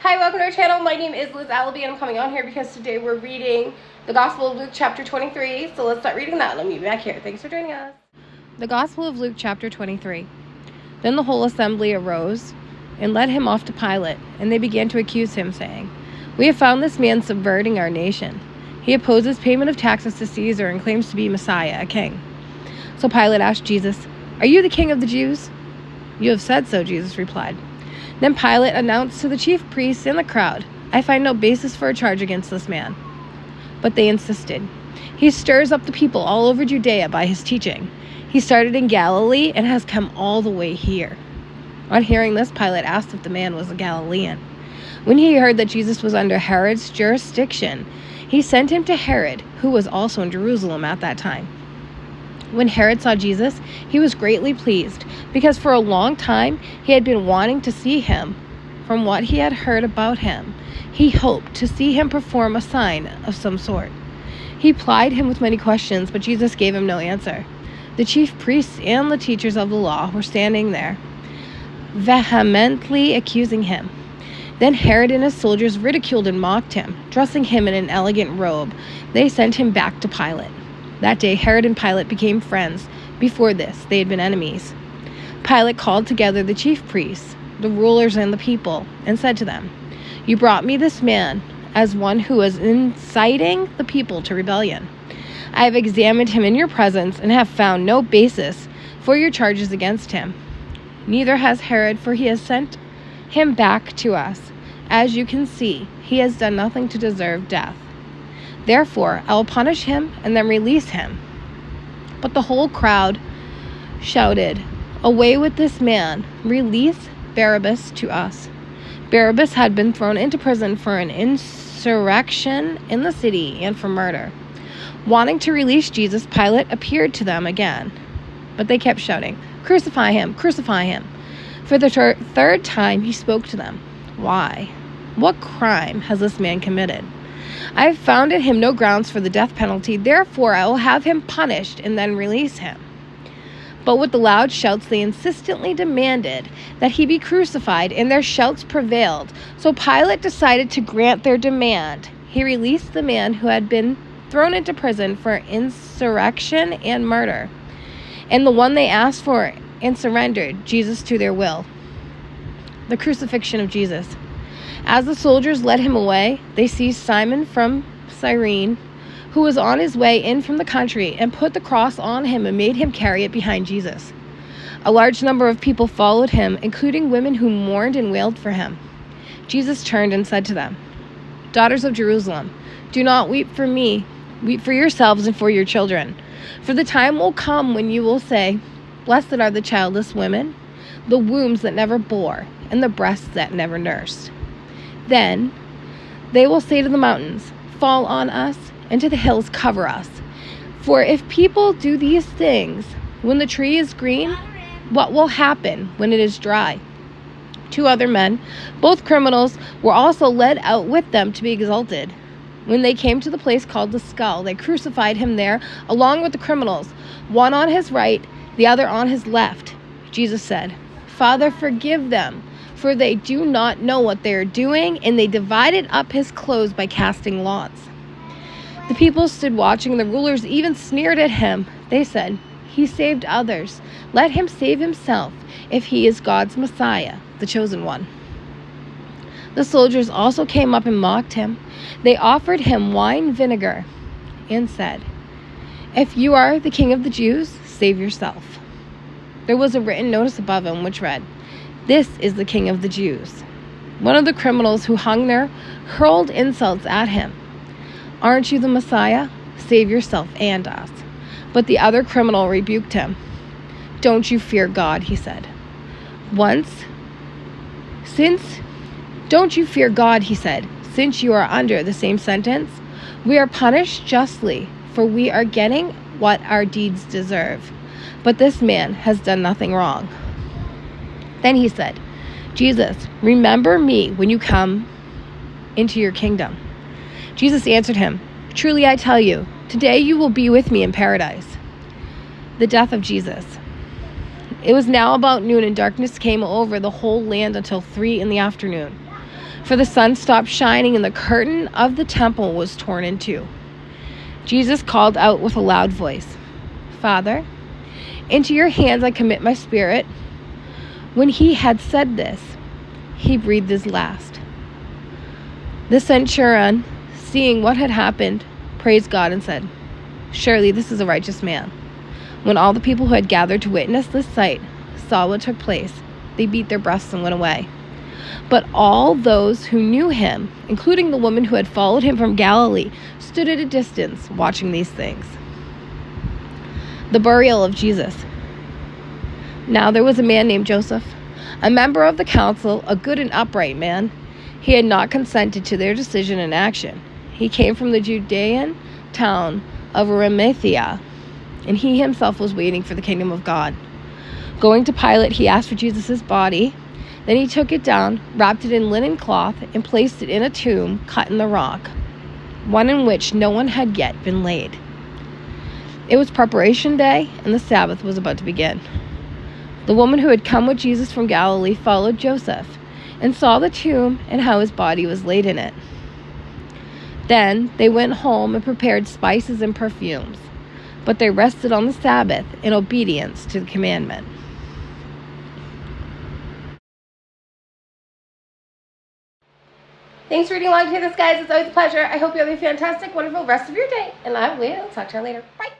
Hi, welcome to our channel. My name is Liz Allaby, and I'm coming on here because today we're reading the Gospel of Luke chapter 23. So let's start reading that. Let me be back here. Thanks for joining us. The Gospel of Luke chapter 23. Then the whole assembly arose and led him off to Pilate, and they began to accuse him, saying, "We have found this man subverting our nation. He opposes payment of taxes to Caesar and claims to be Messiah, a king." So Pilate asked Jesus, "Are you the king of the Jews?" "You have said so," Jesus replied. Then Pilate announced to the chief priests and the crowd, "I find no basis for a charge against this man." But they insisted. "He stirs up the people all over Judea by his teaching. He started in Galilee and has come all the way here." On hearing this, Pilate asked if the man was a Galilean. When he heard that Jesus was under Herod's jurisdiction, he sent him to Herod, who was also in Jerusalem at that time. When Herod saw Jesus, he was greatly pleased, because for a long time he had been wanting to see him. From what he had heard about him, he hoped to see him perform a sign of some sort. He plied him with many questions, but Jesus gave him no answer. The chief priests and the teachers of the law were standing there, vehemently accusing him. Then Herod and his soldiers ridiculed and mocked him. Dressing him in an elegant robe, they sent him back to Pilate. That day, Herod and Pilate became friends. Before this, they had been enemies. Pilate called together the chief priests, the rulers, and the people, and said to them, "You brought me this man as one who was inciting the people to rebellion. I have examined him in your presence and have found no basis for your charges against him. Neither has Herod, for he has sent him back to us. As you can see, he has done nothing to deserve death. Therefore, I will punish him and then release him." But the whole crowd shouted, "Away with this man! Release Barabbas to us." Barabbas had been thrown into prison for an insurrection in the city and for murder. Wanting to release Jesus, Pilate appeared to them again. But they kept shouting, "Crucify him! Crucify him!" For the third time he spoke to them. "Why? What crime has this man committed? I have found in him no grounds for the death penalty. Therefore, I will have him punished and then release him." But with the loud shouts, they insistently demanded that he be crucified, and their shouts prevailed. So Pilate decided to grant their demand. He released the man who had been thrown into prison for insurrection and murder, and the one they asked for, and surrendered Jesus to their will. The crucifixion of Jesus. As the soldiers led him away, they seized Simon from Cyrene, who was on his way in from the country, and put the cross on him and made him carry it behind Jesus. A large number of people followed him, including women who mourned and wailed for him. Jesus turned and said to them, "Daughters of Jerusalem, do not weep for me. Weep for yourselves and for your children. For the time will come when you will say, 'Blessed are the childless women, the wombs that never bore, and the breasts that never nursed.' Then they will say to the mountains, 'Fall on us,' and to the hills, 'Cover us.' For if people do these things when the tree is green, what will happen when it is dry?" 2 other men, both criminals, were also led out with them to be exalted. When they came to the place called the Skull, they crucified him there along with the criminals, one on his right, the other on his left. Jesus said, "Father, forgive them, for they do not know what they are doing," and they divided up his clothes by casting lots. The people stood watching, and the rulers even sneered at him. They said, "He saved others. Let him save himself, if he is God's Messiah, the chosen one." The soldiers also came up and mocked him. They offered him wine vinegar and said, "If you are the king of the Jews, save yourself." There was a written notice above him which read, "This is the King of the Jews." One of the criminals who hung there hurled insults at him. "Aren't you the Messiah? Save yourself and us." But the other criminal rebuked him. "Don't you fear God," he said. "Don't you fear God," he said, "since you are under the same sentence? We are punished justly, for we are getting what our deeds deserve. But this man has done nothing wrong." Then he said, "Jesus, remember me when you come into your kingdom." Jesus answered him, "Truly I tell you, today you will be with me in paradise." The death of Jesus. It was now about noon, and darkness came over the whole land until 3 in the afternoon. for the sun stopped shining and the curtain of the temple was torn in two. Jesus called out with a loud voice, "Father, into your hands I commit my spirit." When he had said this, he breathed his last. The centurion, seeing what had happened, praised God and said, "Surely this is a righteous man." When all the people who had gathered to witness this sight saw what took place, they beat their breasts and went away. But all those who knew him, including the woman who had followed him from Galilee, stood at a distance watching these things. The burial of Jesus. Now there was a man named Joseph, a member of the council, a good and upright man. He had not consented to their decision and action. He came from the Judean town of Arimathea, and he himself was waiting for the kingdom of God. Going to Pilate, he asked for Jesus' body. Then he took it down, wrapped it in linen cloth, and placed it in a tomb cut in the rock, one in which no one had yet been laid. It was preparation day, and the Sabbath was about to begin. The woman who had come with Jesus from Galilee followed Joseph and saw the tomb and how his body was laid in it. Then they went home and prepared spices and perfumes, but they rested on the Sabbath in obedience to the commandment. Thanks for reading along to this, guys. It's always a pleasure. I hope you have a fantastic, wonderful rest of your day, and I will talk to you later. Bye.